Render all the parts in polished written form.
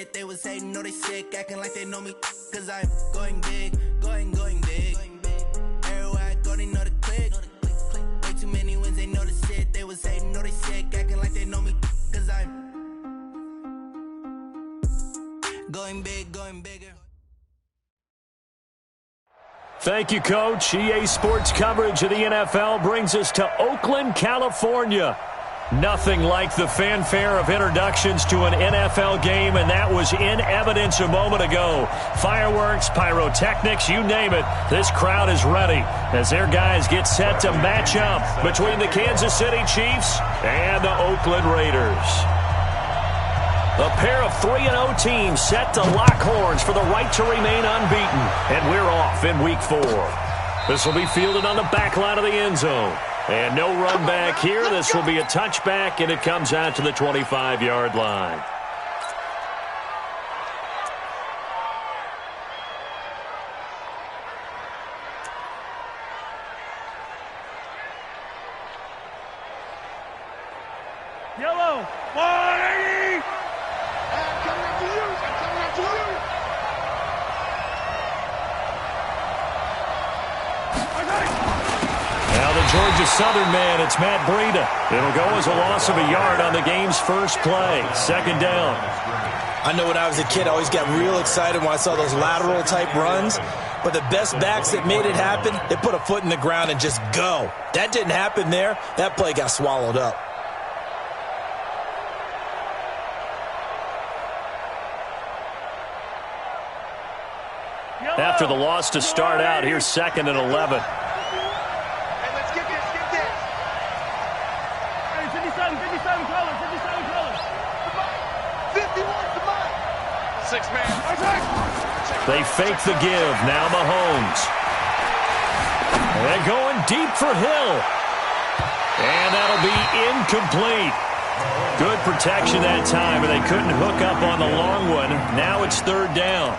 shit. They was hating, know they sick, acting like they know me. Cause I'm going big, going big. Everywhere I go, they know the click. Way too many wins, they know the shit. They was hating, know they sick, acting like they know me. Cause I'm going big, going bigger. Thank you, Coach. EA Sports coverage of the NFL brings us to Oakland, California. Nothing like the fanfare of introductions to an NFL game, and that was in evidence a moment ago. Fireworks, pyrotechnics, you name it. This crowd is ready as their guys get set to match up between the Kansas City Chiefs and the Oakland Raiders. A pair of 3-0 teams set to lock horns for the right to remain unbeaten. And we're off in Week 4. This will be fielded on the back line of the end zone. And no run back here. This will be a touchback, and it comes out to the 25-yard line. Yellow, 180! Now the Georgia Southern man, it's Matt Breida. It'll go as a loss of a yard on the game's first play. Second down. I know when I was a kid, I always got real excited when I saw those lateral-type runs. But the best backs that made it happen, they put a foot in the ground and just go. That didn't happen there. That play got swallowed up. After the loss to start out, here's 2nd and 11. Hey, let's get this, get this. Hey, 57 colors. 51, come on. 6-man. They fake the give. Now Mahomes. And going deep for Hill. And that'll be incomplete. Good protection that time, and they couldn't hook up on the long one. Now it's 3rd down.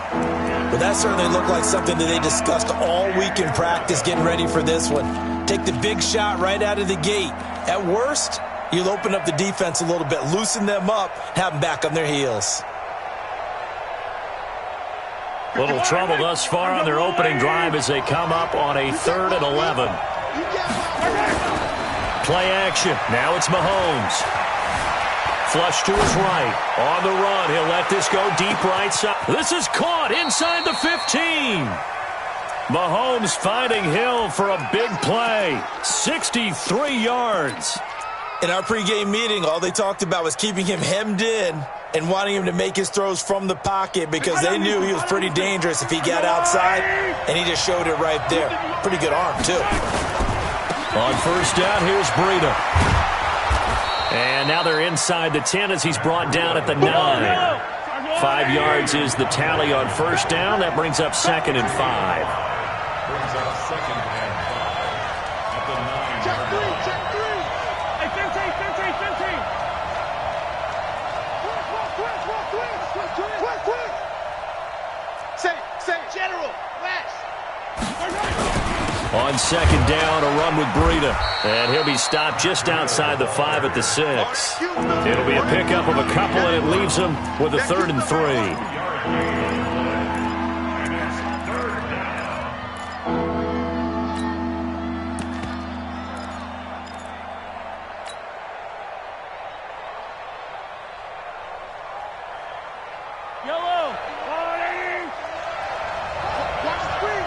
But that certainly looked like something that they discussed all week in practice getting ready for this one. Take the big shot right out of the gate. At worst, you'll open up the defense a little bit, loosen them up, have them back on their heels. Little trouble thus far on their opening drive as they come up on a 3rd and 11. Play action. Now it's Mahomes. Flush to his right. On the run. He'll let this go deep right side. This is caught inside the 15. Mahomes finding Hill for a big play. 63 yards. In our pregame meeting, all they talked about was keeping him hemmed in and wanting him to make his throws from the pocket because they knew he was pretty dangerous if he got outside, and he just showed it right there. Pretty good arm, too. On 1st down, here's Breida. And now they're inside the 10 as he's brought down at the 9. 5 yards is the tally on 1st down. That brings up 2nd and 5. Brings up 2nd and 5 at the 9. Check 3. Hey, 15. Quick. Say, General, West. On 2nd down, a run with Breida. And he'll be stopped just outside the 5 at the 6. It'll be a pickup of a couple, and it leaves him with a 3rd and 3. Yellow, 180. Watch the screen.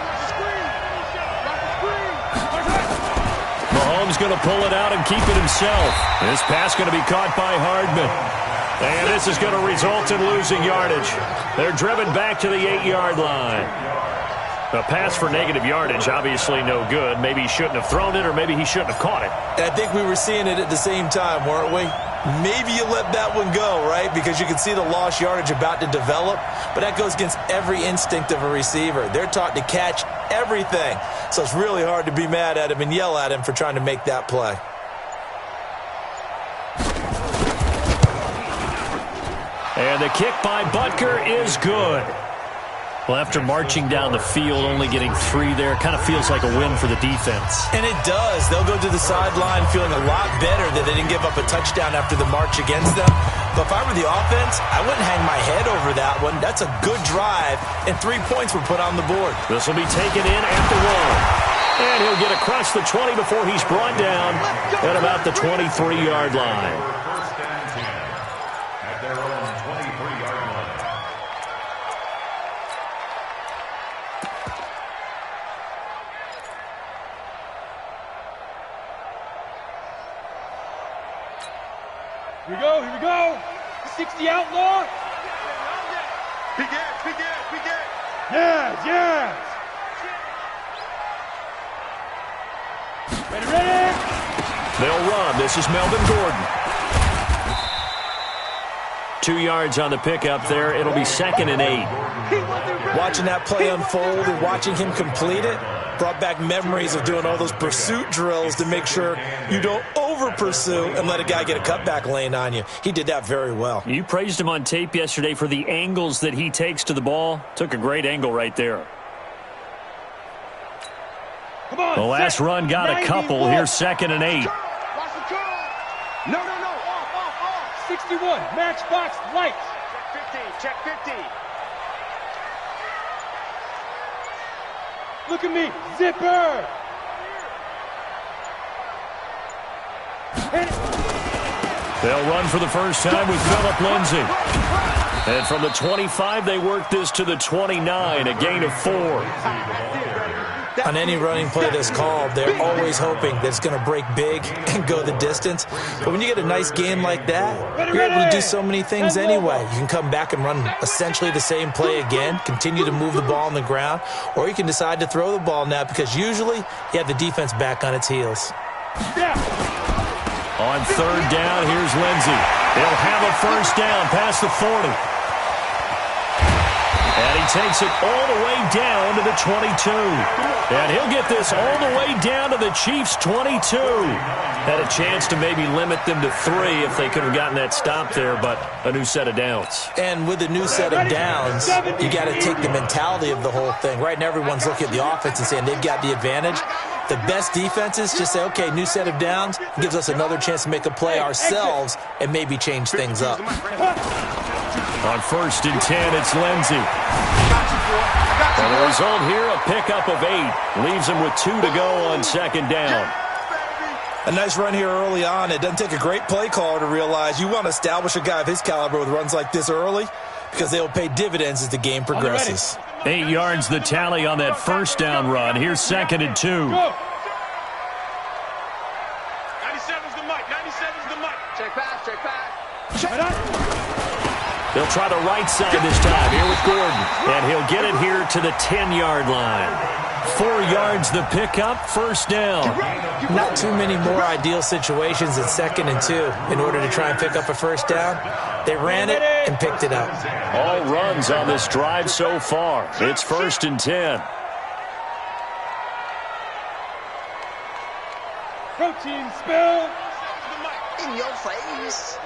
Mahomes going to pull it out and keep it himself. This pass going to be caught by Hardman. And this is going to result in losing yardage. They're driven back to the 8-yard line. A pass for negative yardage, obviously no good. Maybe he shouldn't have thrown it, or maybe he shouldn't have caught it. And I think we were seeing it at the same time, weren't we? Maybe you let that one go, right? Because you can see the lost yardage about to develop. But that goes against every instinct of a receiver. They're taught to catch everything. So it's really hard to be mad at him and yell at him for trying to make that play. And the kick by Butker is good. Well, after marching down the field, only getting 3 there, kind of feels like a win for the defense. And it does. They'll go to the sideline feeling a lot better that they didn't give up a touchdown after the march against them. But if I were the offense, I wouldn't hang my head over that run. That's a good drive, and 3 points were put on the board. This will be taken in at the 1. And he'll get across the 20 before he's brought down at about the 23-yard line. First and 10 at their own 23-yard line. Here we go. 60 outlaw. Begin. Yes. Ready. They'll run. This is Melvin Gordon. 2 yards on the pickup there. It'll be 2nd and 8. Watching that play unfold and watching him complete it brought back memories of doing all those pursuit drills to make sure you don't over-pursue and let a guy get a cutback lane on you. He did that very well. You praised him on tape yesterday for the angles that he takes to the ball. Took a great angle right there. Come on. The last run got a couple. Here's 2nd and 8. No. Off. 61. Matchbox lights. Check 50. Look at me. Zipper. They'll run for the first time with Phillip Lindsay. And from the 25, they work this to the 29, a gain of 4. On any running play that's called, they're always hoping that it's going to break big and go the distance. But when you get a nice game like that, you're able to do so many things anyway. You can come back and run essentially the same play again, continue to move the ball on the ground, or you can decide to throw the ball now because usually you have the defense back on its heels. On 3rd down, here's Lindsay. They'll have a first down past the 40. And he takes it all the way down to the 22. And he'll get this all the way down to the Chiefs' 22. Had a chance to maybe limit them to 3 if they could have gotten that stop there, but a new set of downs. And with a new set of downs, you got to take the mentality of the whole thing. Right now, everyone's looking at the offense and saying they've got the advantage. The best defenses just say, okay, new set of downs, gives us another chance to make a play ourselves and maybe change things up. On 1st and 10, it's Lindsay. And the result here, a pickup of 8. Leaves him with 2 to go on 2nd down. A nice run here early on. It doesn't take a great play caller to realize you want to establish a guy of his caliber with runs like this early because they will pay dividends as the game progresses. 8 yards the tally on that first down run. Here's 2nd and 2. 97's the mic. Check pass. They'll try the right side this time here with Gordon. And he'll get it here to the 10-yard line. 4 yards the pickup, first down. Not too many more ideal situations at 2nd and 2 in order to try and pick up a first down. They ran it and picked it up. All runs on this drive so far. It's 1st and 10. Protein spill. In your face.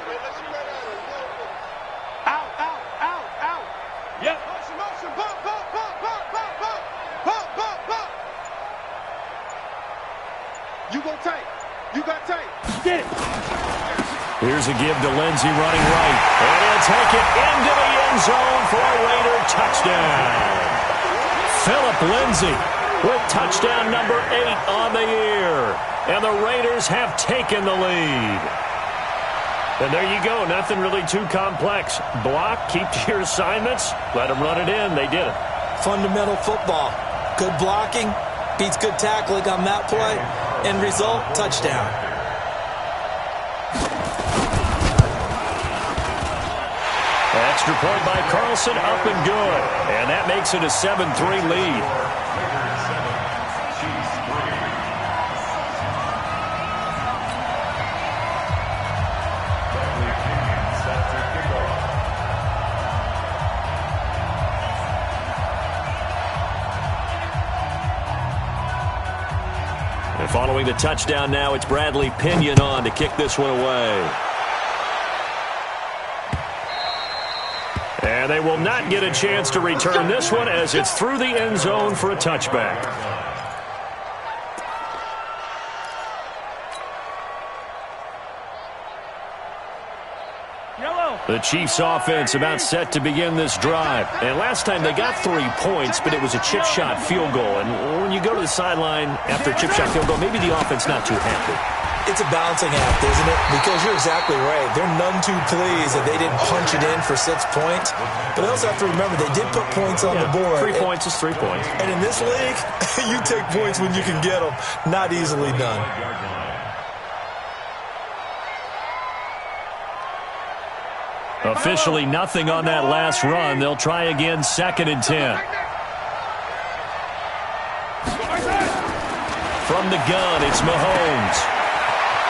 Out. Yep. You got tape. Get it. Here's a give to Lindsay running right. And he'll take it into the end zone for a Raider touchdown. Phillip Lindsay with touchdown number 8 on the year. And the Raiders have taken the lead. And there you go. Nothing really too complex. Block, keep to your assignments, let them run it in. They did it. Fundamental football. Good blocking beats good tackling on that play. End result, touchdown. Extra point by Carlson, up and good. And that makes it a 7-3 lead. And following the touchdown now, it's Bradley Pinion on to kick this one away. And they will not get a chance to return this one as it's through the end zone for a touchback. Yellow. The Chiefs offense about set to begin this drive. And last time they got 3 points, but it was a chip shot field goal. And when you go to the sideline after a chip shot field goal, maybe the offense not too happy. It's a balancing act, isn't it? Because you're exactly right. They're none too pleased that they didn't punch it in for 6 points. But they also have to remember they did put points on the board. 3 points is 3 points. And in this league, you take points when you can get them. Not easily done. Officially nothing on that last run. They'll try again, 2nd and 10. From the gun, it's Mahomes.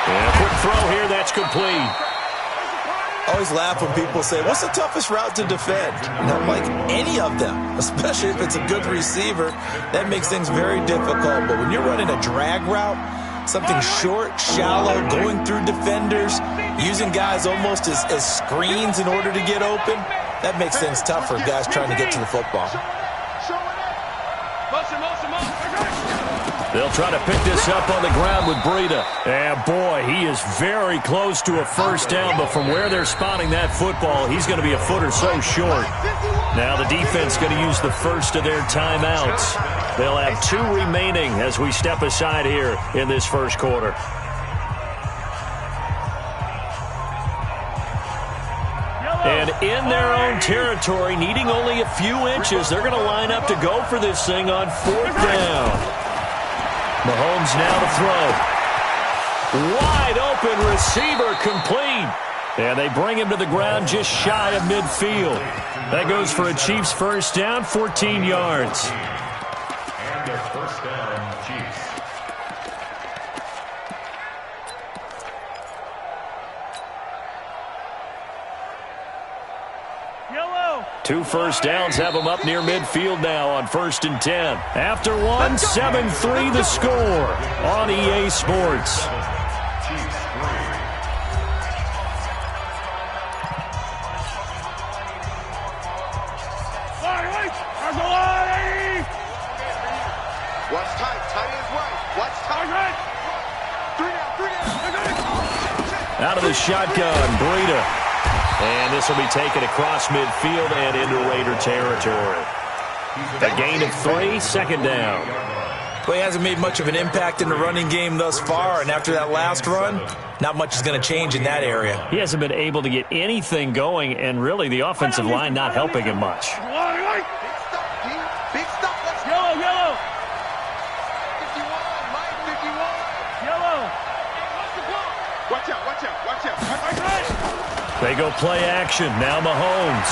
And a quick throw here, that's complete. I always laugh when people say, what's the toughest route to defend? And I'm like, any of them, especially if it's a good receiver. That makes things very difficult. But when you're running a drag route, something short, shallow, going through defenders, using guys almost as screens in order to get open, that makes things tough for guys trying to get to the football. They'll try to pick this up on the ground with Breida. And boy, he is very close to a first down, but from where they're spotting that football, he's going to be a foot or so short. Now the defense going to use the first of their timeouts. They'll have 2 remaining as we step aside here in this first quarter. And in their own territory, needing only a few inches, they're going to line up to go for this thing on 4th down. Mahomes now to throw. Wide open receiver, complete. And they bring him to the ground just shy of midfield. That goes for a Chiefs first down, 14 yards. And their first down, Chiefs. Yellow. 2 first downs have them up near midfield now on 1st and 10. After one, 7-3 the score on EA Sports. Chiefs 3. Watch tight. Tight is right. Watch tight. 3 down. Out of the shotgun, Breida. And this will be taken across midfield and into Raider territory. A gain of 3, 2nd down. Well, he hasn't made much of an impact in the running game thus far, and after that last run, not much is going to change in that area. He hasn't been able to get anything going, and really the offensive line not helping him much. Big stop. Let's go. Yellow. 51. Mike, 51. Yellow. Watch out. They go play action. Now Mahomes.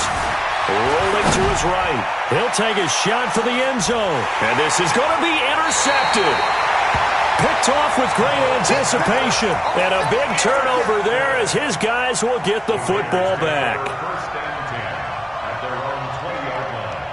Rolling to his right. He'll take a shot for the end zone. And this is going to be intercepted. Picked off with great anticipation. And a big turnover there as his guys will get the football back. First down 10 at their own 20-yard line.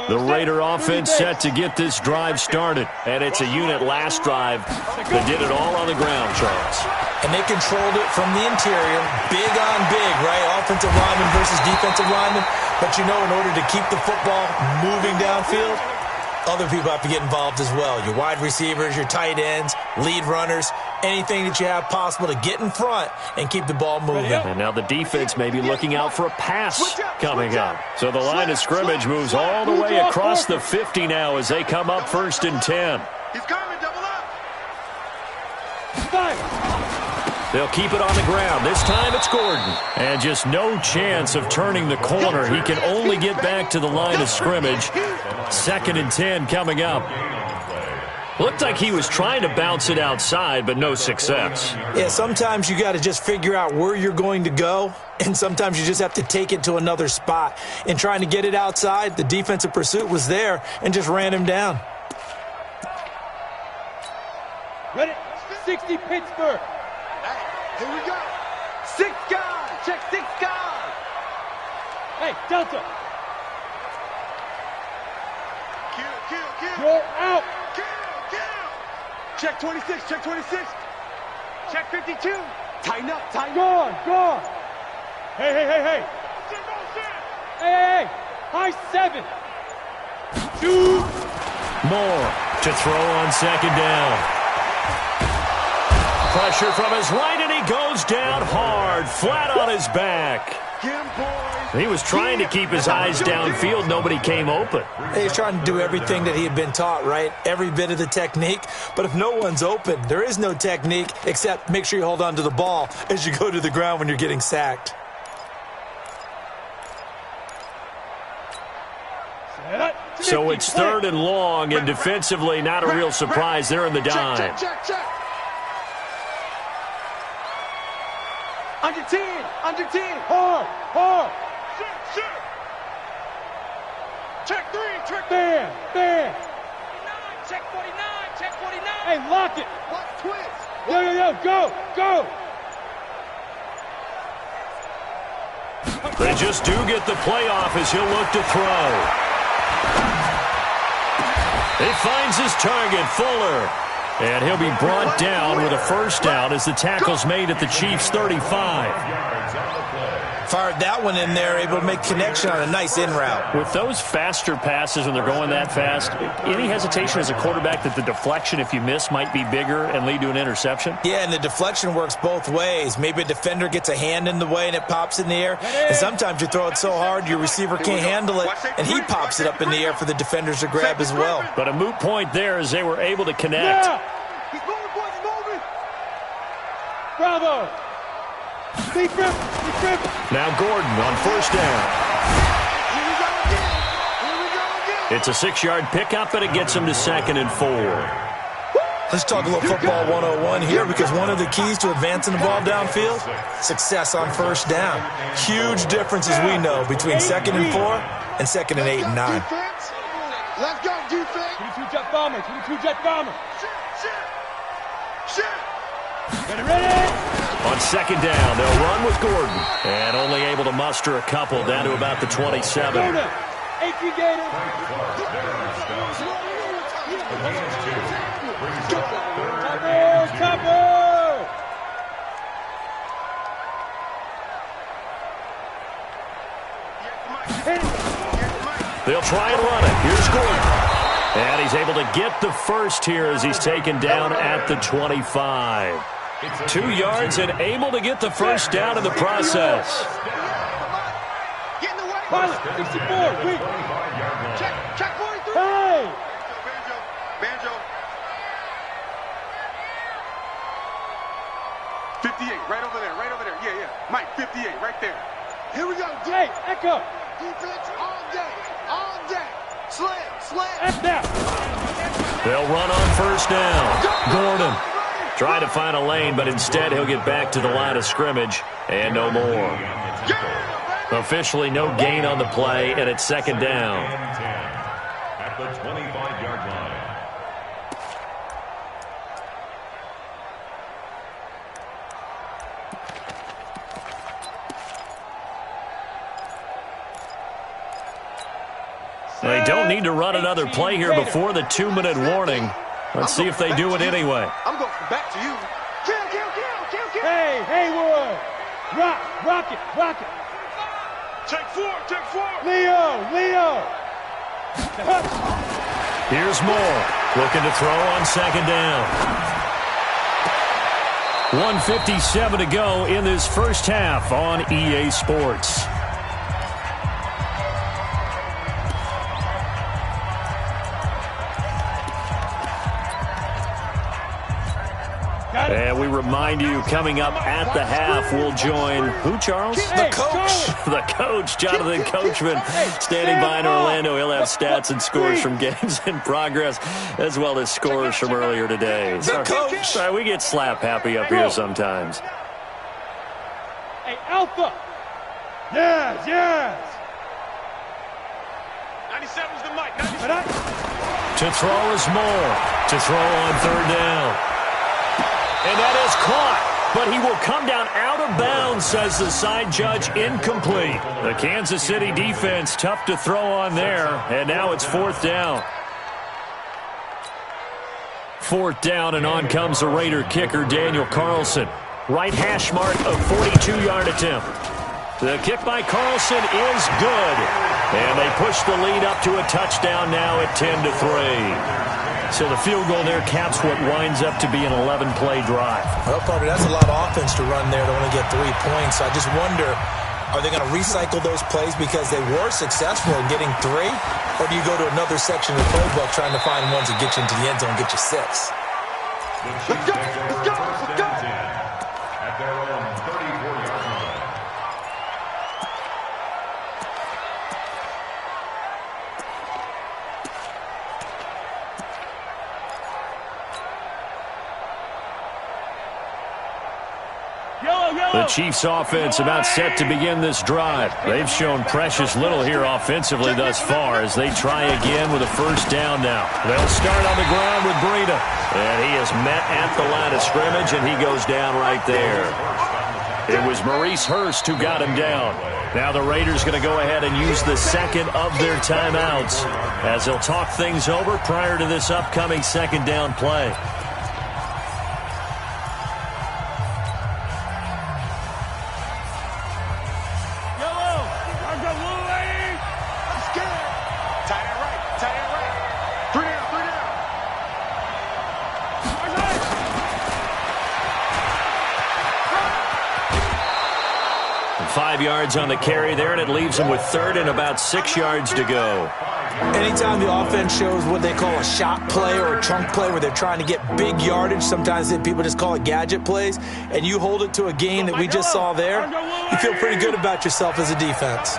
The Raider offense set to get this drive started. And it's a unit last drive that did it all on the ground, Charles. And they controlled it from the interior, big on big, right? Offensive lineman versus defensive lineman. But you know, in order to keep the football moving downfield, other people have to get involved as well. Your wide receivers, your tight ends, lead runners, anything that you have possible to get in front and keep the ball moving. And now the defense may be looking out for a pass coming up. So the line of scrimmage moves all the way across the 50 now as they come up 1st and 10. He's coming. Double up. They'll keep it on the ground. This time it's Gordon. And just no chance of turning the corner. He can only get back to the line of scrimmage. 2nd and 10 coming up. Looked like he was trying to bounce it outside, but no success. Yeah, sometimes you got to just figure out where you're going to go, and sometimes you just have to take it to another spot. In trying to get it outside, the defensive pursuit was there and just ran him down. Ready? 60 Pittsburgh. Here we go. 6 guys. Check 6 guys. Hey, Delta. Kill. You're out. Kill. Check 26. Check 26. Check 52. Tighten up, tighten Go up. on, go on. Hey, hey, hey, hey. Hey, hey, hey. High 7. Shoot. Moore to throw on second down. Pressure from his right, and he goes down hard, flat on his back. Get him, boys. He was trying to keep his eyes downfield. Nobody came open. He's trying to do everything that he had been taught, right? Every bit of the technique. But if no one's open, there is no technique except make sure you hold on to the ball as you go to the ground when you're getting sacked. So it's 3rd and long, and defensively, not a real surprise. They're in the dime. Check. Under 10, under 10. Hard. Shit. Check 3, check 3. Bam. Check 49, check 49. Hey, lock it. Watch twist. Yo, go. They just do get the playoff as he'll look to throw. He finds his target, Fuller. And he'll be brought down with a first down as the tackle's made at the Chiefs' 35. Fired that one in there, able to make connection on a nice in route. With those faster passes when they're going that fast, any hesitation as a quarterback that the deflection, if you miss, might be bigger and lead to an interception? Yeah, and the deflection works both ways. Maybe a defender gets a hand in the way and it pops in the air. And sometimes you throw it so hard your receiver can't handle it, and he pops it up in the air for the defenders to grab as well. But a moot point there as they were able to connect. Yeah. He's moving, boys, he's moving. Bravo. Deep grip. Now Gordon on first down. Here we go again. It's a 6-yard pickup, and it gets him to 2nd and 4. Let's talk a little football 101 here, because one of the keys to advancing the ball downfield, success on first down. Huge difference, as we know, between 2nd and 4 and 2nd and 8 and 9. Defense. Let's go, defense. 22 jet bomber. Shit. Ready. On second down, they'll run with Gordon. And only able to muster a couple down to about the 27. Gordon. 18 Gators. Cover. They'll try and run it. Here's Gordon. And he's able to get the first here as he's taken down at the 25. 2 yards and able to get the first down in the process. Get in the way. Pilot. 64. Weak. Check 43. Hey. Banjo. 58, right over there. Yeah. Mike, 58, right there. Here we go. Hey, Echo. Defense all day. Slam. Now. They'll run on first down. Gordon trying to find a lane, but instead he'll get back to the line of scrimmage and no more. Officially no gain on the play, and it's 2nd down. At the 25-yard line. They don't need to run another play here before the 2-minute warning. Let's see if they do it anyway. I'm going back to you. Kill. Hey, Haywood. Rock it. Take four. Leo. Here's Moore, looking to throw on second down. 1:57 to go in this first half on EA Sports. And we remind you, coming up at the half, we'll join who, Charles? The coach. The coach, Jonathan Coachman, standing by in Orlando. He'll have stats and scores from games in progress, as well as scores from earlier today. The coach. Sorry, we get slap happy up here sometimes. Hey, Alpha. Yes. 97's the mic. To throw is Moore. To throw on third down. And that is caught, but he will come down out of bounds, says the side judge, incomplete. The Kansas City defense, tough to throw on there, and now it's 4th down. 4th down, and on comes the Raider kicker, Daniel Carlson. Right hash mark of 42-yard attempt. The kick by Carlson is good. And they push the lead up to a touchdown now at 10-3. So the field goal there caps what winds up to be an 11-play drive. Well, Parker, that's a lot of offense to run there to only get 3 points. I just wonder, are they going to recycle those plays because they were successful in getting 3? Or do you go to another section of the playbook trying to find ones that get you into the end zone and get you 6? Let's go! Let's go! Let's go! At their own 34-yard line. The Chiefs' offense about set to begin this drive. They've shown precious little here offensively thus far as they try again with a 1st down now. They'll start on the ground with Breida. And he is met at the line of scrimmage, and he goes down right there. It was Maurice Hurst who got him down. Now the Raiders going to go ahead and use the 2nd of their timeouts as they'll talk things over prior to this upcoming 2nd down play. Yards on the carry there, and it leaves them with 3rd and about 6 yards to go. Anytime the offense shows what they call a shot play or a chunk play where they're trying to get big yardage, sometimes people just call it gadget plays, and you hold it to a gain that we just saw there, you feel pretty good about yourself as a defense.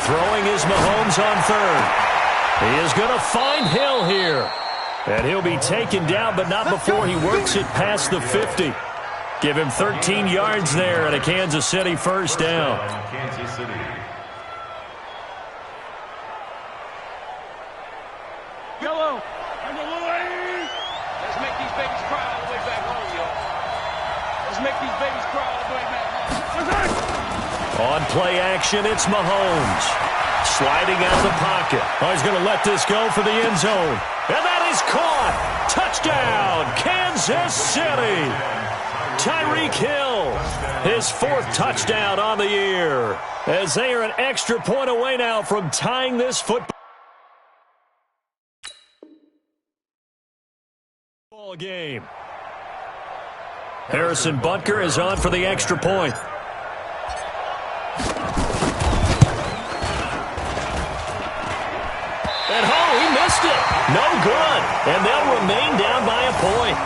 Throwing is Mahomes on 3rd. He is going to find Hill here. And he'll be taken down, but not before he works it past the 50. Give him 13 yards there and a Kansas City 1st down. Kansas City. Yellow. Let's make these babies cry all the way back home, y'all. Let's make these babies cry all the way back home. On play action, it's Mahomes. Sliding out of the pocket. Oh, he's going to let this go for the end zone. And that is caught. Touchdown, Kansas City. Tyreek Hill, his 4th touchdown on the year, as they are an extra point away now from tying this football game. Harrison Butker is on for the extra point. And he missed it. No good. And they'll remain down by a point.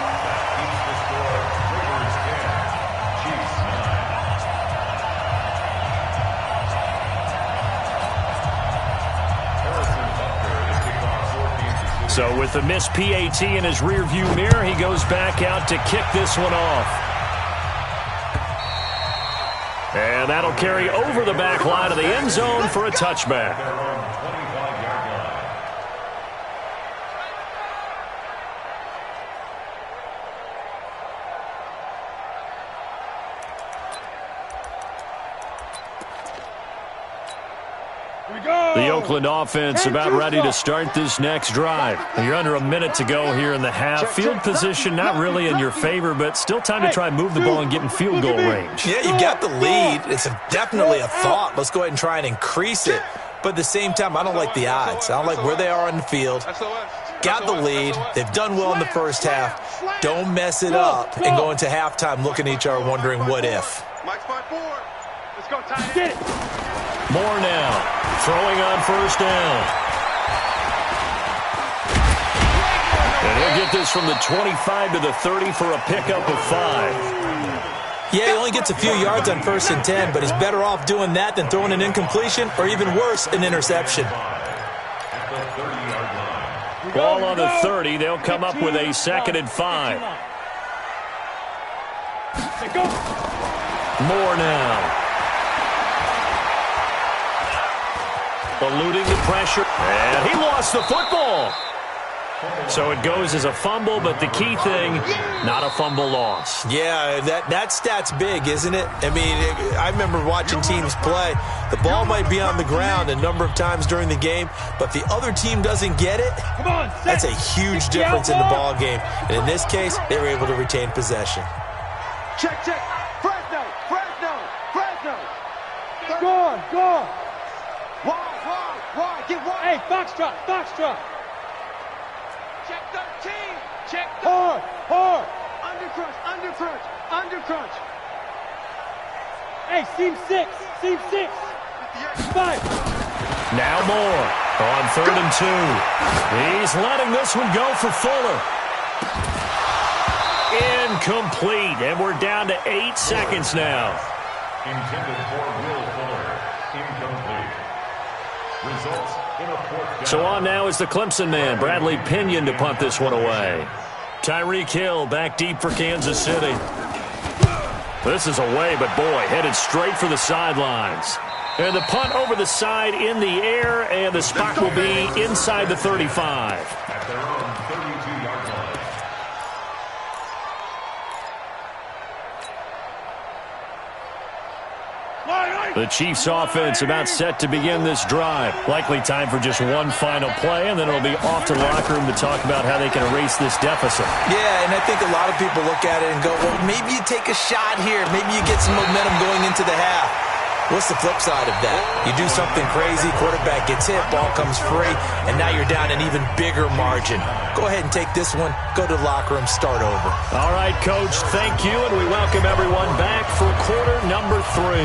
So with the missed PAT in his rearview mirror, he goes back out to kick this one off. And that'll carry over the back line of the end zone for a touchback. The Oakland offense about ready to start this next drive. You're under a minute to go here in the half. Field position not really in your favor, but still time to try and move the ball and get in field goal range. Yeah, you got the lead. It's definitely a thought. Let's go ahead and try and increase it. But at the same time, I don't like the odds. I don't like where they are on the field. Got the lead. They've done well in the first half. Don't mess it up and go into halftime looking at each other wondering what if. Mike's 5-4. Let's go, Ty. More now. Throwing on 1st down. And he'll get this from the 25 to the 30 for a pickup of 5. Yeah, he only gets a few yards on 1st and 10, but he's better off doing that than throwing an incompletion or even worse, an interception. Ball on the 30. They'll come up with a 2nd and 5. More now. Eluding the pressure. And he lost the football. So it goes as a fumble, but the key thing, not a fumble loss. Yeah, that stat's big, isn't it? I mean, I remember watching teams play. The ball might be on the ground a number of times during the game, but the other team doesn't get it. That's a huge difference in the ball game. And in this case, they were able to retain possession. Check, check. Fresno, Fresno, Fresno. Go on. Wide, get wide. Hey, foxtrot, foxtrot. Check 13. Check 13. Hard. Undercrunch. Hey, seam six. 5. Now more on 3rd and 2. He's letting this one go for Fuller. Incomplete, and we're down to 8 seconds now. Intended for Will Fuller. Incomplete. Results in a 4th down. So on now is the Clemson man, Bradley Pinion, to punt this one away. Tyreek Hill back deep for Kansas City. This is away, but boy, headed straight for the sidelines. And the punt over the side in the air, and the spot will be inside the 35. At their own 32-yard line. The Chiefs offense about set to begin this drive. Likely time for just one final play, and then it'll be off to the locker room to talk about how they can erase this deficit. Yeah, and I think a lot of people look at it and go, well, maybe you take a shot here. Maybe you get some momentum going into the half. What's the flip side of that? You do something crazy, quarterback gets hit, ball comes free, and now you're down an even bigger margin. Go ahead and take this one, go to the locker room, start over. All right, Coach, thank you, and we welcome everyone back for quarter number 3.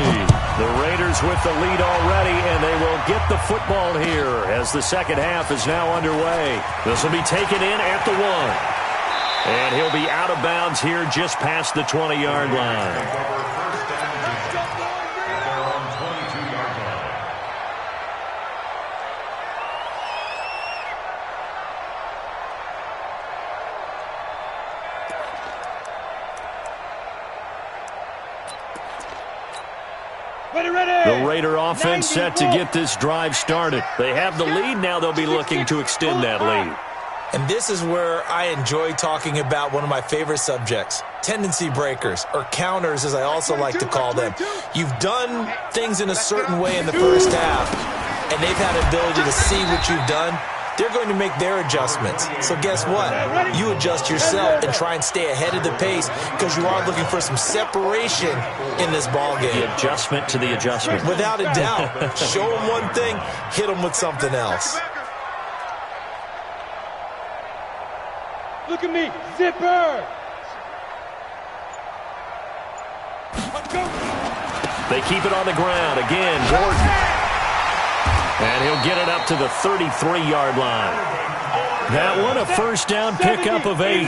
The Raiders with the lead already, and they will get the football here as the second half is now underway. This will be taken in at the 1. And he'll be out of bounds here just past the 20-yard line. The Raider offense set to get this drive started. They have the lead. Now they'll be looking to extend that lead. And this is where I enjoy talking about one of my favorite subjects, tendency breakers, or counters as I also like to call them. You've done things in a certain way in the first half, and they've had the ability to see what you've done. They're going to make their adjustments. So guess what? You adjust yourself and try and stay ahead of the pace because you are looking for some separation in this ball game. The adjustment to the adjustment. Without a doubt. Show them one thing, hit them with something else. Look at me, zipper. They keep it on the ground. Again, Gordon. And he'll get it up to the 33-yard line. That one a first down pickup of 8.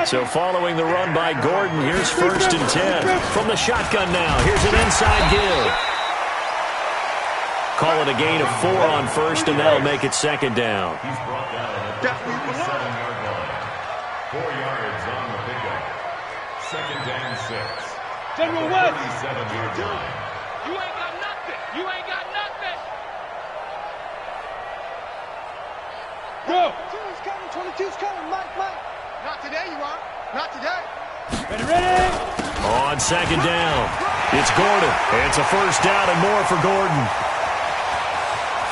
So following the run by Gordon, here's 1st and 10. From the shotgun now, here's an inside give. Call it a gain of 4 on 1st, and that'll make it 2nd down. He's brought down at the 7-yard line. 4 yards on the pickup. 2nd and 6. General West. 37-yard line. You ain't got nothing. You ain't got nothing. Go. 22's coming. 22's coming. Mike. Not today, you are. Not today. Ready. On 2nd down, it's Gordon. It's a first down and more for Gordon.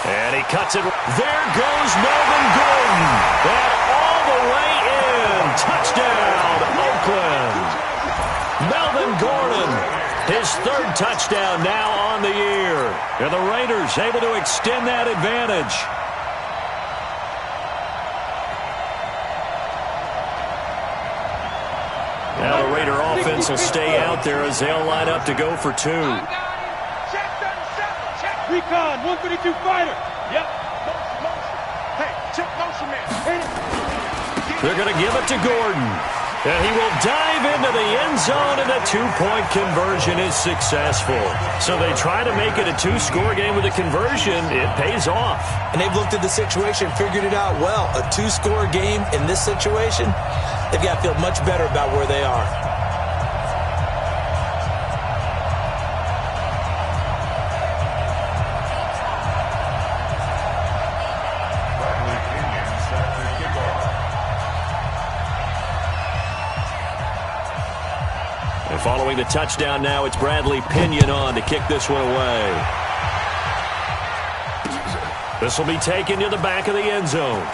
And he cuts it. There goes Melvin Gordon. And all the way in. Touchdown, Oakland. Melvin Gordon, his 3rd touchdown now on the year. And the Raiders able to extend that advantage. Now the Raider offense will stay out there as they'll line up to go for 2. Recon, 132 fighter. Yep. Hey, check motion man. They're going to give it to Gordon. And he will dive into the end zone, and the 2-point conversion is successful. So they try to make it a 2-score game with a conversion. It pays off. And they've looked at the situation, figured it out well. A 2-score game in this situation, they've got to feel much better about where they are. Bradley Pinion set to kick off. And following the touchdown now, it's Bradley Pinion on to kick this one away. This will be taken to the back of the end zone.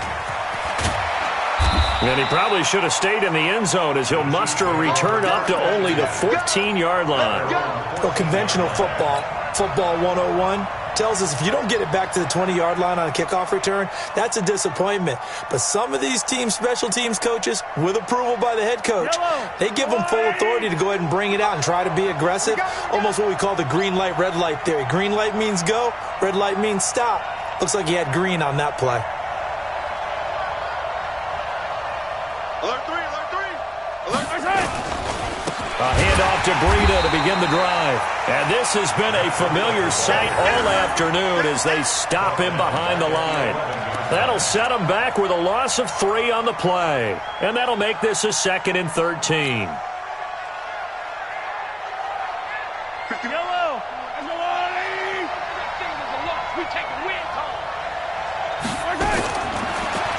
And he probably should have stayed in the end zone as he'll muster a return up to only the 14-yard line. Well, conventional football 101, tells us if you don't get it back to the 20-yard line on a kickoff return, that's a disappointment. But some of these special teams coaches, with approval by the head coach, they give them full authority to go ahead and bring it out and try to be aggressive, almost what we call the green light, red light theory. Green light means go, red light means stop. Looks like he had green on that play. A handoff to Breida to begin the drive. And this has been a familiar sight all afternoon as they stop him behind the line. That'll set him back with a loss of 3 on the play. And that'll make this a 2nd and 13. Yellow! We take a win.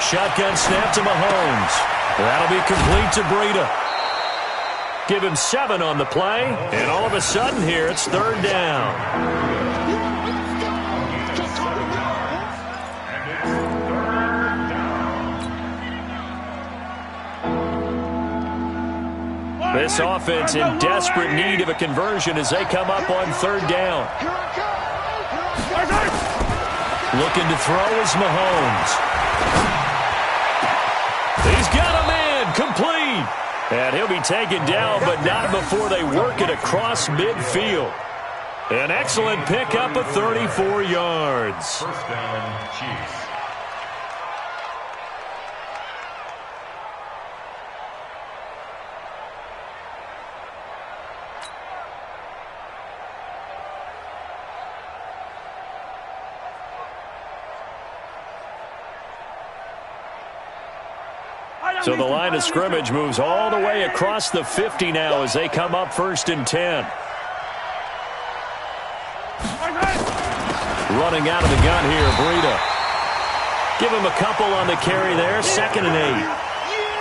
Shotgun snap to Mahomes. That'll be complete to Breida. Give him 7 on the play, and all of a sudden here it's 3rd down. This offense in desperate need of a conversion as they come up on 3rd down. Looking to throw is Mahomes. He's got a man, complete. And he'll be taken down, but not before they work it across midfield. An excellent pickup of 34 yards. First down, Chiefs. So the line of scrimmage moves all the way across the 50 now as they come up 1st and 10. Running out of the gun here, Breida. Give him a couple on the carry there, 2nd and 8.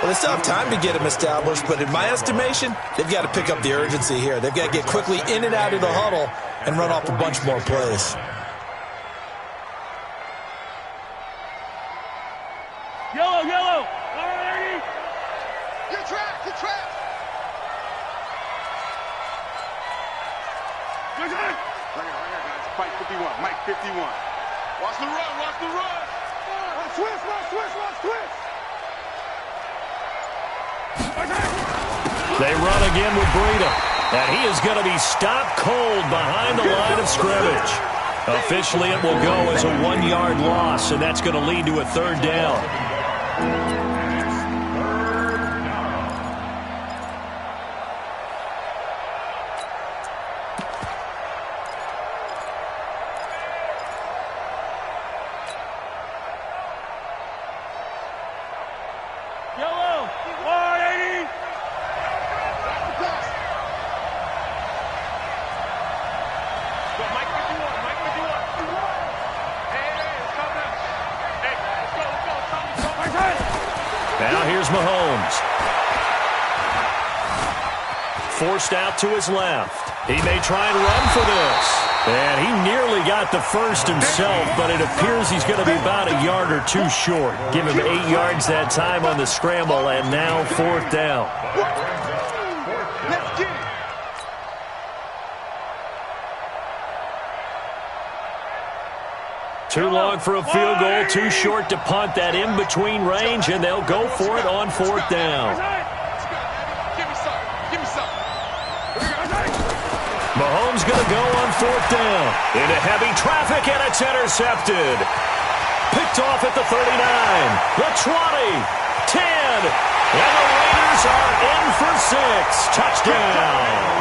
Well, they still have time to get him established, but in my estimation, they've got to pick up the urgency here. They've got to get quickly in and out of the huddle and run off a bunch more plays. Yellow! Get trapped! Good. Right here, guys. Fight 51. Mike 51. Watch the run! Watch twist! They run again with Breida. And he is going to be stopped cold behind the line of scrimmage. Officially, it will go as a 1-yard loss, and that's going to lead to a 3rd down. Yellow! 180! Go, Mike 51. Hey, it's coming. Hey, let's go. Now here's Mahomes. Forced out to his left. He may try and run for this. And he nearly got the first himself, but it appears he's going to be about a yard or 2 short. Give him 8 yards that time on the scramble, and now 4th down. Let's get it! Too long for a field goal, too short to punt. That in-between range, and they'll go for it on 4th down. Give me some. Mahomes going to go on 4th down. Into heavy traffic, and it's intercepted. Picked off at the 39, the 20, 10, and the Raiders are in for 6. Touchdown.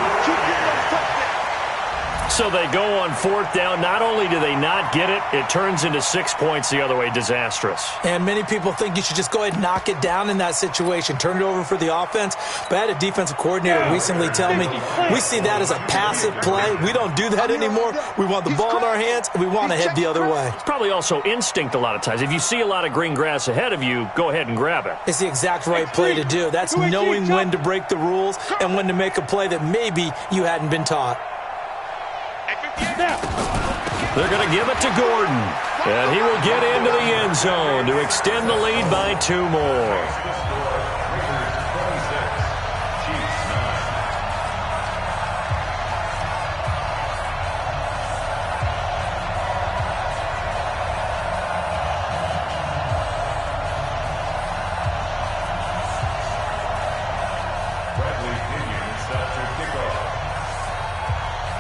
So they go on fourth down. Not only do they not get it, it turns into 6 points the other way. Disastrous. And many people think you should just go ahead and knock it down in that situation. Turn it over for the offense. But I had a defensive coordinator recently tell me, we see that as a passive play. We don't do that anymore. We want the ball in our hands, and we want to head the other way. It's probably also instinct a lot of times. If you see a lot of green grass ahead of you, go ahead and grab it. It's the exact right play to do. That's knowing when to break the rules and when to make a play that maybe you hadn't been taught. They're going to give it to Gordon, and he will get into the end zone to extend the lead by 2 more.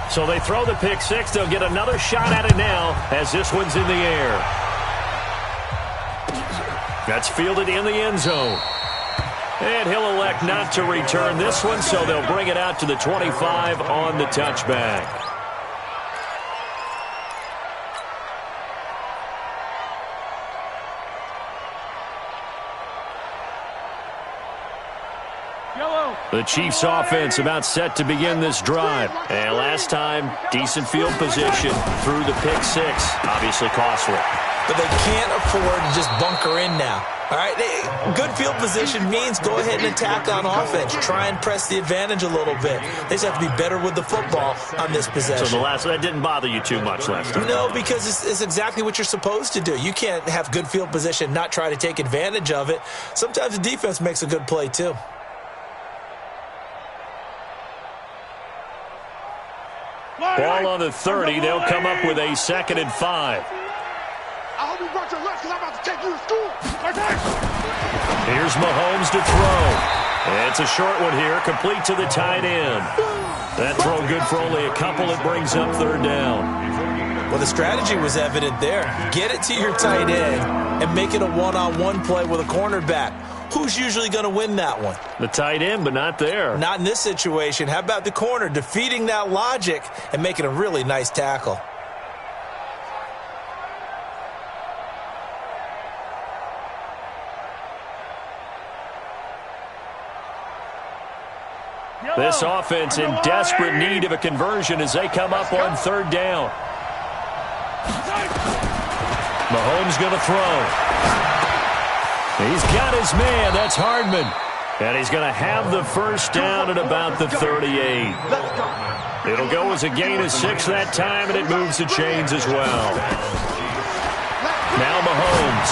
So they throw the pick six. They'll get another shot at it now as this one's in the air. That's fielded in the end zone. And he'll elect not to return this one, so they'll bring it out to the 25 on the touchback. The Chiefs offense about set to begin this drive. And last time, decent field position through the pick six. Obviously costly. But they can't afford to just bunker in now. All right, good field position means go ahead and attack on offense. Try and press the advantage a little bit. They just have to be better with the football on this possession. So that didn't bother you too much last time? No, because it's exactly what you're supposed to do. You can't have good field position, not try to take advantage of it. Sometimes the defense makes a good play too. Ball on the 30. They'll come up with a 2nd and 5. I hope you brought your lunch because I'm about to take you to school. Here's Mahomes to throw. It's a short one here, complete to the tight end. That throw good for only a couple. It brings up 3rd down. Well, the strategy was evident there. Get it to your tight end and make it a one-on-one play with a cornerback. Who's usually going to win that one? The tight end, but not there. Not in this situation. How about the corner defeating that logic and making a really nice tackle? This offense in desperate need of a conversion as they come up on 3rd down. Mahomes going to throw. He's got his man. That's Hardman. And he's going to have the 1st down at about the 38. It'll go as a gain of 6 that time, and it moves the chains as well. Now Mahomes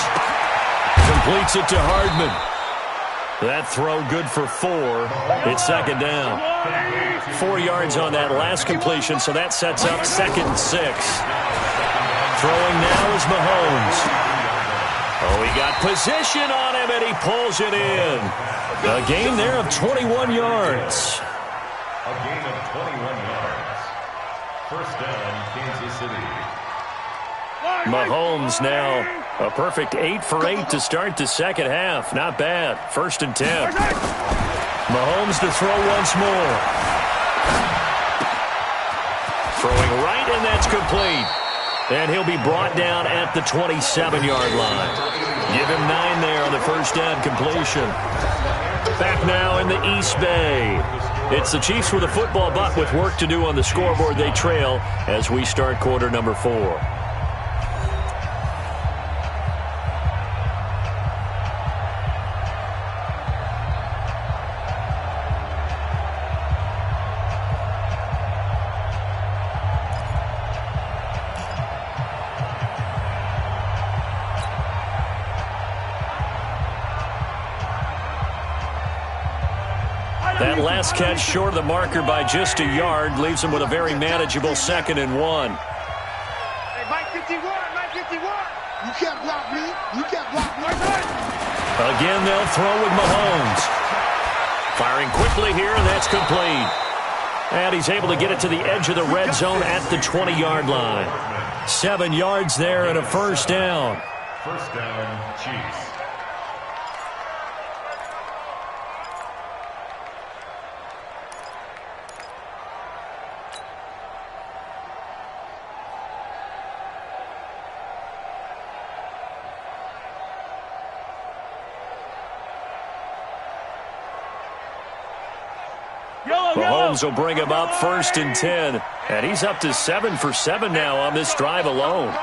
completes it to Hardman. That throw good for 4. It's 2nd down. 4 yards on that last completion, so that sets up 2nd and 6. Throwing now is Mahomes. Oh, he got position on him, and he pulls it in. A gain there of 21 yards. A gain of 21 yards. 1st down, Kansas City. Mahomes now a perfect 8 for 8 to start the 2nd half. Not bad. 1st and 10. Mahomes to throw once more. Throwing right, and that's complete. And he'll be brought down at the 27-yard line. Give him 9 there on the 1st down completion. Back now in the East Bay. It's the Chiefs with a football, but with work to do on the scoreboard. They trail as we start quarter number 4. That last catch short of the marker by just a yard leaves him with a very manageable 2nd and 1. Hey, Mike 51, Mike 51. You can't block me. You can't block me. Again, they'll throw with Mahomes. Firing quickly here, and that's complete. And he's able to get it to the edge of the red zone at the 20-yard line. 7 yards there and a 1st down. 1st down, Chiefs. Mahomes will bring him up 1st and 10. And he's up to 7 for 7 now on this drive alone.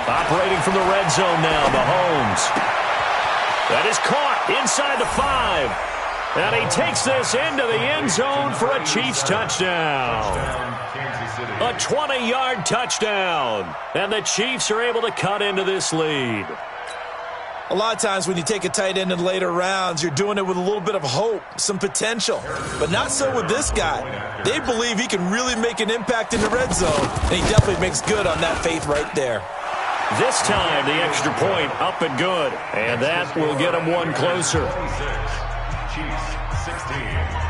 Operating from the red zone now, Mahomes. That is caught inside the 5. And he takes this into the end zone for a Chiefs touchdown. A 20-yard touchdown. And the Chiefs are able to cut into this lead. A lot of times when you take a tight end in later rounds, you're doing it with a little bit of hope, some potential. But not so with this guy. They believe he can really make an impact in the red zone, and he definitely makes good on that faith right there. This time, the extra point up and good. And that will get him one closer. Chiefs 16.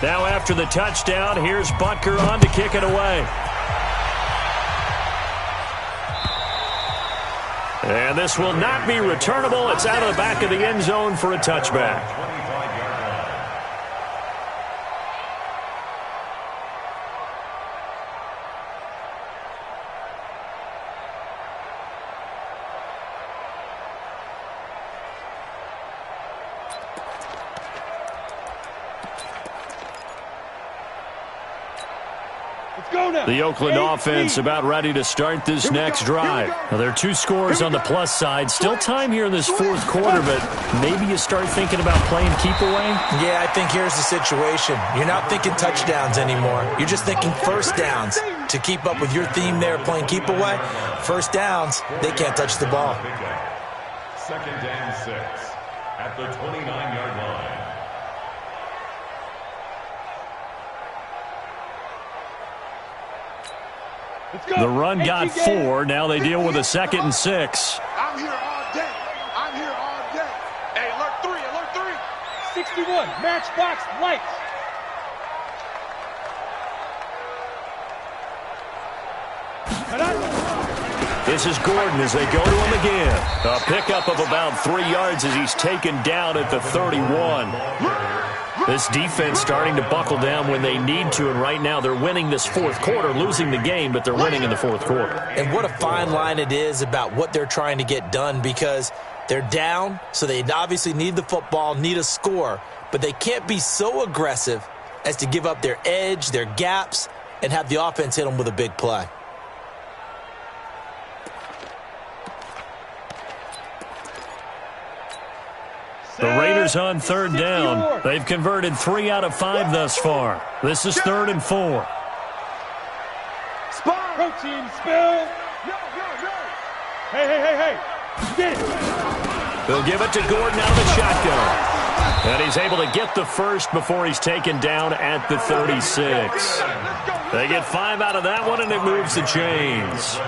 Now after the touchdown, here's Butker on to kick it away. And this will not be returnable. It's out of the back of the end zone for a touchback. The Oakland offense about ready to start this next drive. Now, there are 2 scores on the plus side. Still time here in this 4th quarter, but maybe you start thinking about playing keep away? Yeah, I think here's the situation. You're not thinking touchdowns anymore. You're just thinking first downs. To keep up with your theme there, playing keep away, first downs, they can't touch the ball. 2nd and 6 at the 29-yard line. The run got 4. Now they deal with a 2nd and 6. I'm here all day. I'm here all day. Hey, alert 3, alert 3. 61, matchbox lights. This is Gordon as they go to him again. A pickup of about 3 yards as he's taken down at the 31. This defense starting to buckle down when they need to, and right now they're winning this 4th quarter, losing the game, but they're winning in the 4th quarter. And what a fine line it is about what they're trying to get done, because they're down, so they obviously need the football, need a score, but they can't be so aggressive as to give up their edge, their gaps, and have the offense hit them with a big play. The Raiders on 3rd down. They've converted 3 out of 5 thus far. This is 3rd and 4. Protein spill. Hey. Get it. They'll give it to Gordon out of the shotgun. And he's able to get the first before he's taken down at the 36. They get 5 out of that one, and it moves the chains.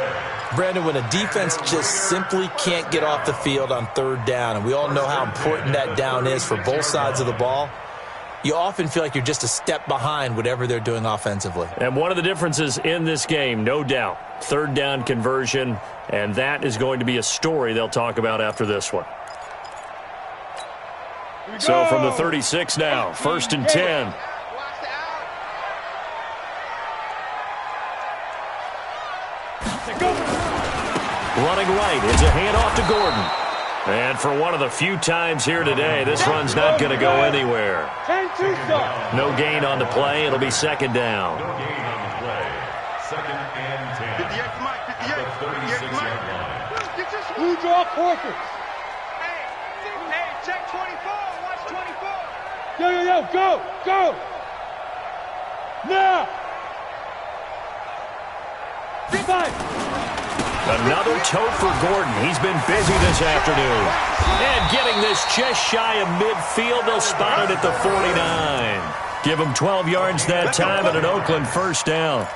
Brandon, when a defense just simply can't get off the field on 3rd down, and we all know how important that down is for both sides of the ball, you often feel like you're just a step behind whatever they're doing offensively. And one of the differences in this game, no doubt, 3rd down conversion, and that is going to be a story they'll talk about after this one. So from the 36 now, 1st and 10. Running right, it's a handoff to Gordon. And for one of the few times here today, this run's not going to go anywhere. No gain on the play. It'll be 2nd down. No gain on the play. 2nd and 10. 58, Mike, 58. At the 36-yard line. Who draw Corkers? Hey, check 24. Watch 24. Yo, go. Now. 5. Another toe for Gordon. He's been busy this afternoon. And getting this just shy of midfield. They'll spot it at the 49. Give him 12 yards that time and an Oakland 1st down.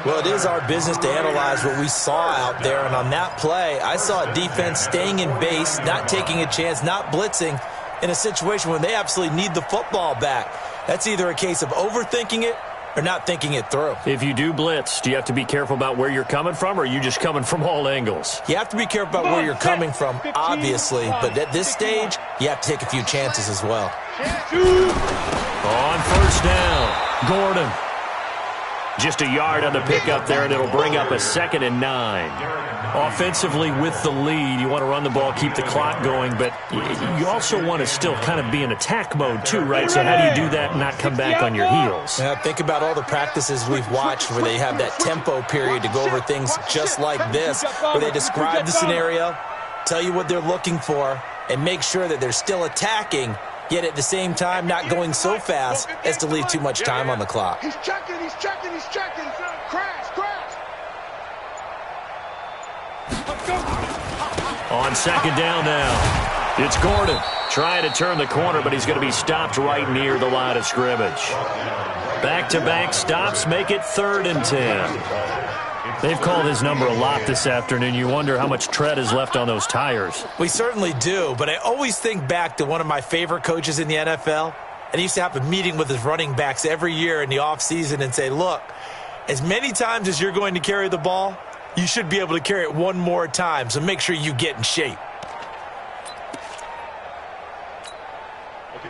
Well, it is our business to analyze what we saw out there. And on that play, I saw a defense staying in base, not taking a chance, not blitzing, in a situation when they absolutely need the football back. That's either a case of overthinking it or not thinking it through. If you do blitz, do you have to be careful about where you're coming from, or are you just coming from all angles? You have to be careful about where you're coming from, obviously, but at this stage, you have to take a few chances as well. On first down, Gordon. Just a yard on the pickup there, and it'll bring up a 2nd and 9. Offensively, with the lead, you want to run the ball, keep the clock going, but you also want to still kind of be in attack mode too, right? So how do you do that and not come back on your heels? Yeah, think about all the practices we've watched where they have that tempo period to go over things just like this, where they describe the scenario, tell you what they're looking for, and make sure that they're still attacking, yet at the same time not going so fast as to leave too much time on the clock. He's checking, he's checking, he's checking. Crash, crash. On 2nd down now, it's Gordon trying to turn the corner, but he's going to be stopped right near the line of scrimmage. Back-to-back stops make it 3rd and 10. They've called his number a lot this afternoon. You wonder how much tread is left on those tires. We certainly do, but I always think back to one of my favorite coaches in the NFL, and he used to have a meeting with his running backs every year in the offseason and say, look, as many times as you're going to carry the ball, you should be able to carry it one more time, so make sure you get in shape.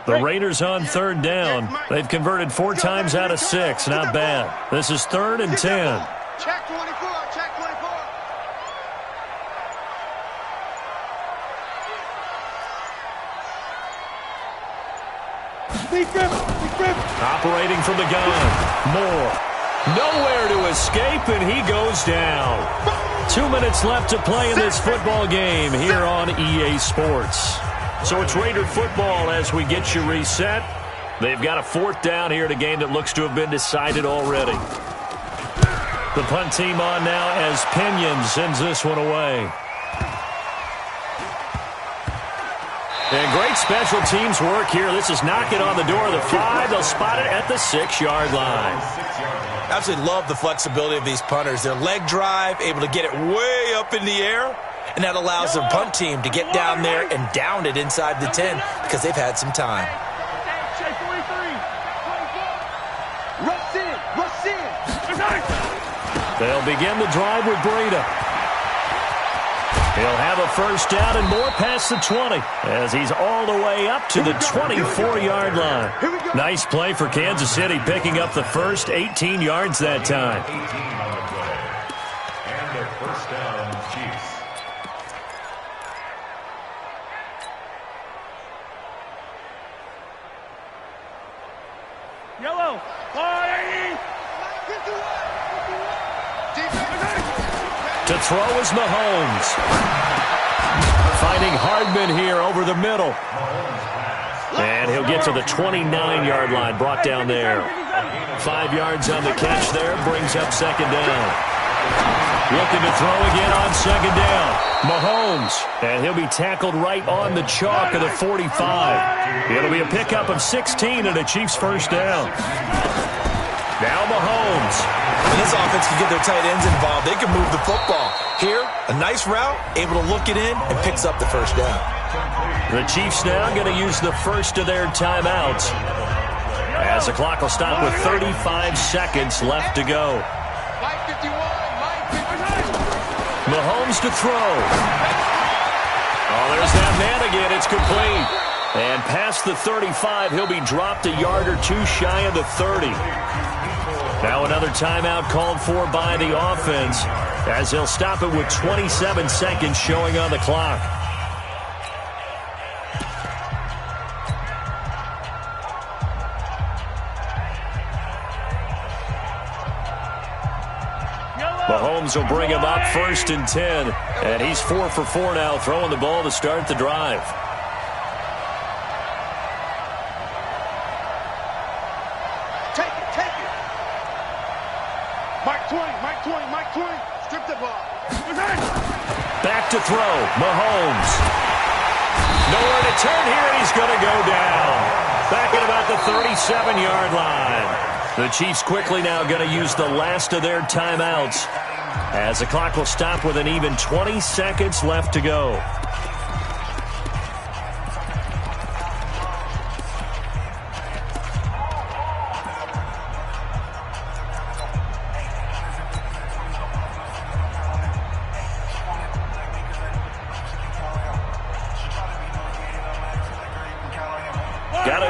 The Raiders on 3rd down. They've converted 4 times out of 6. Not bad. This is 3rd and 10. Check 24, check 24. Operating from the gun. Moore. Nowhere to escape, and he goes down. 2 minutes left to play in this football game here on EA Sports. So it's Raider football as we get you reset. They've got a 4th down here in a game that looks to have been decided already. The punt team on now as Pinion sends this one away. And great special teams work here. This is knocking on the door of the 5. They'll spot it at the 6-yard line. Absolutely love the flexibility of these punters. Their leg drive, able to get it way up in the air, and that allows their punt team to get down there and down it inside the 10 because they've had some time. They'll begin the drive with Breida. He'll have a 1st down and more past the 20 as he's all the way up to the 24-yard line. Nice play for Kansas City, picking up the first 18 yards that time. 18 on the play. And their 1st down, Chiefs. Yellow. 480. To throw is Mahomes. Finding Hardman here over the middle. And he'll get to the 29-yard line, brought down there. 5 yards on the catch there, brings up 2nd down. Looking to throw again on 2nd down. Mahomes, and he'll be tackled right on the chalk of the 45. It'll be a pickup of 16 and a Chiefs 1st down. Now Mahomes. When this offense can get their tight ends involved, they can move the football. Here, a nice route, able to look it in, and picks up the 1st down. The Chiefs now going to use the first of their timeouts as the clock will stop with 35 seconds left to go. Mahomes to throw. Oh, there's that man again. It's complete. And past the 35, he'll be dropped a yard or 2 shy of the 30. Now another timeout called for by the offense as they'll stop it with 27 seconds showing on the clock. Mahomes will bring him up 1st and 10. And he's 4 for 4 now, throwing the ball to start the drive. Back to throw, Mahomes. Nowhere to turn here, and he's going to go down. Back at about the 37-yard line. The Chiefs quickly now going to use the last of their timeouts as the clock will stop with an even 20 seconds left to go.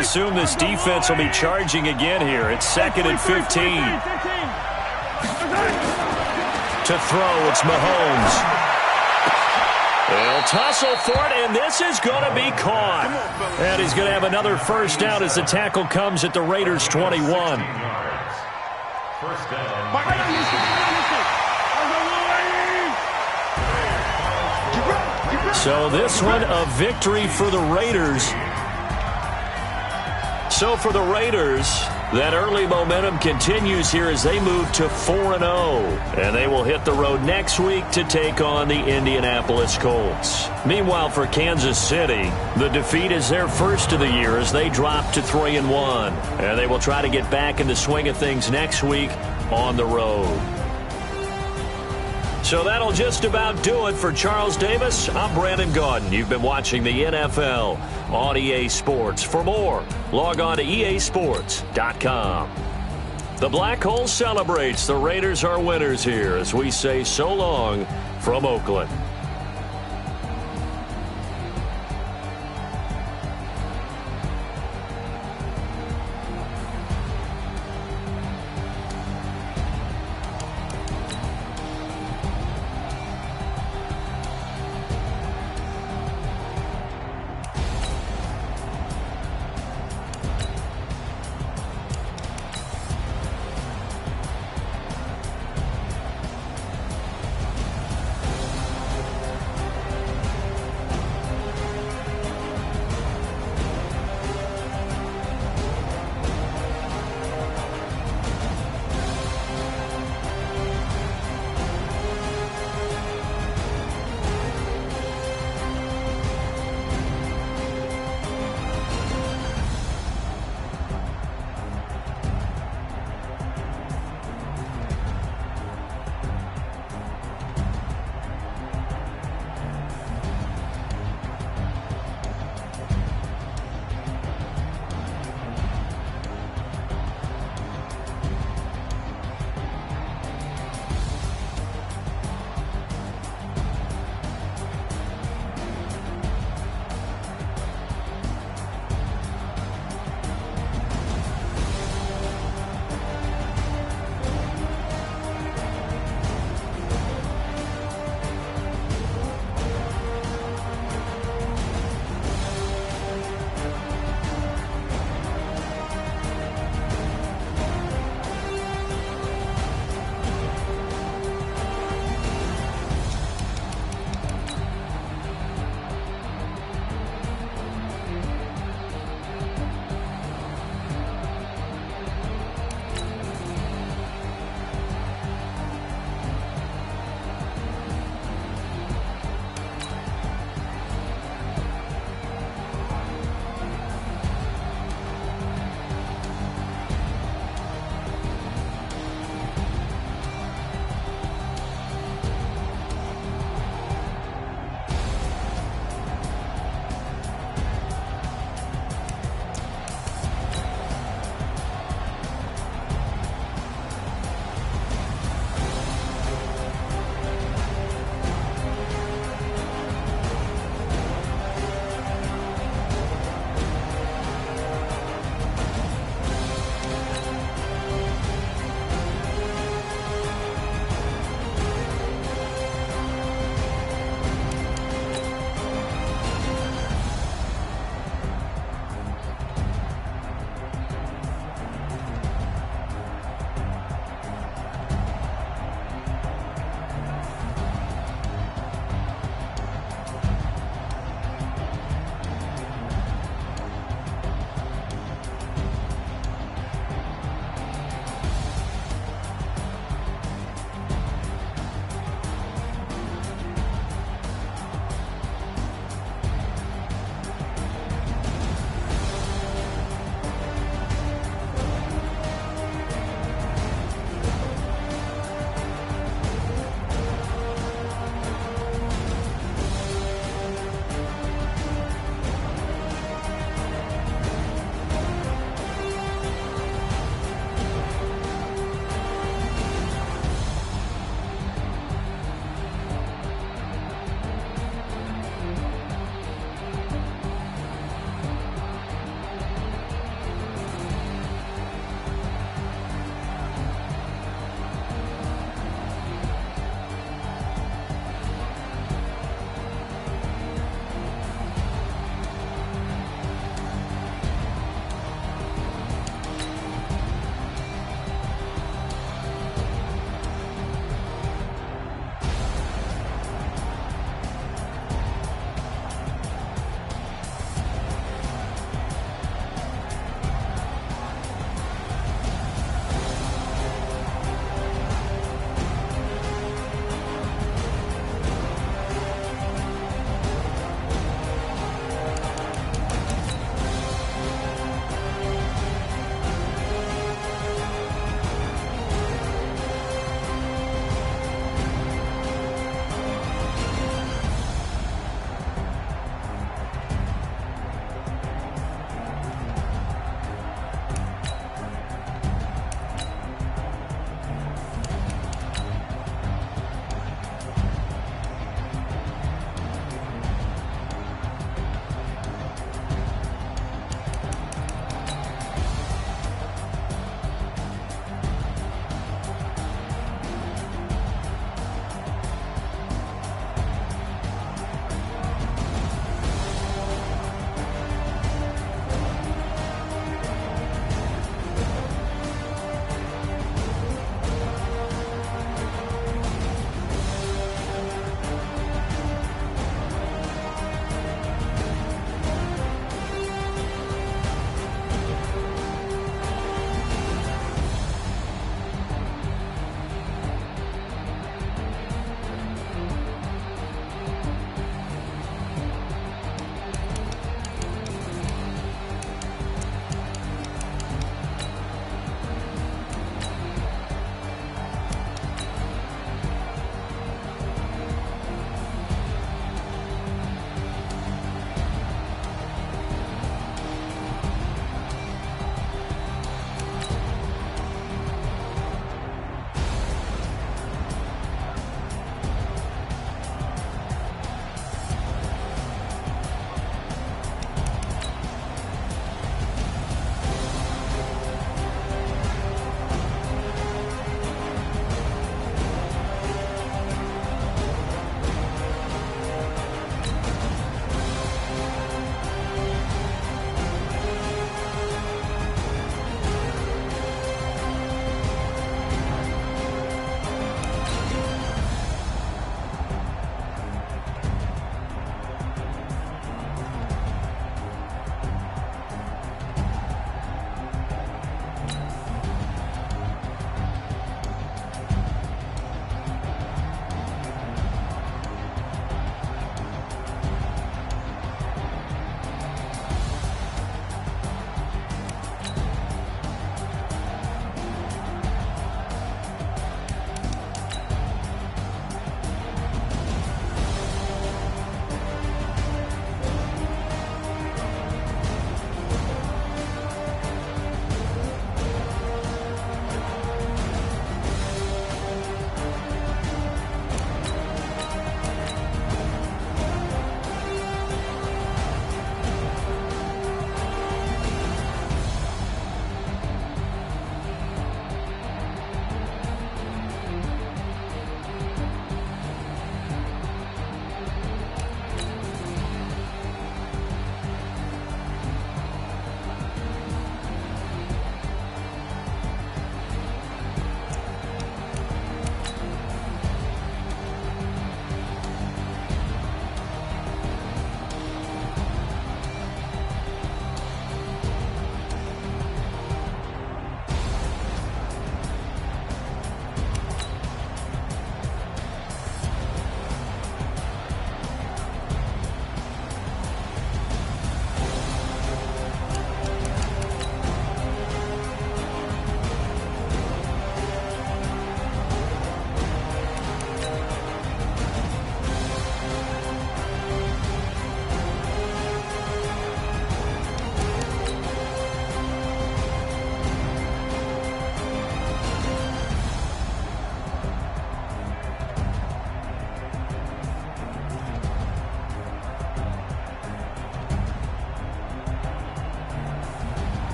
assume this defense will be charging again here. It's 2nd and 15. To throw, it's Mahomes. They'll tussle for it, and this is going to be caught. And he's going to have another first down as the tackle comes at the Raiders' 21. First down. So this one, a victory for the Raiders. So for the Raiders, that early momentum continues here as they move to 4-0. And they will hit the road next week to take on the Indianapolis Colts. Meanwhile, for Kansas City, the defeat is their first of the year as they drop to 3-1. And they will try to get back in the swing of things next week on the road. So that'll just about do it for Charles Davis. I'm Brandon Gaudin. You've been watching the NFL on EA Sports. For more, log on to easports.com. The Black Hole celebrates. The Raiders are winners here as we say so long from Oakland.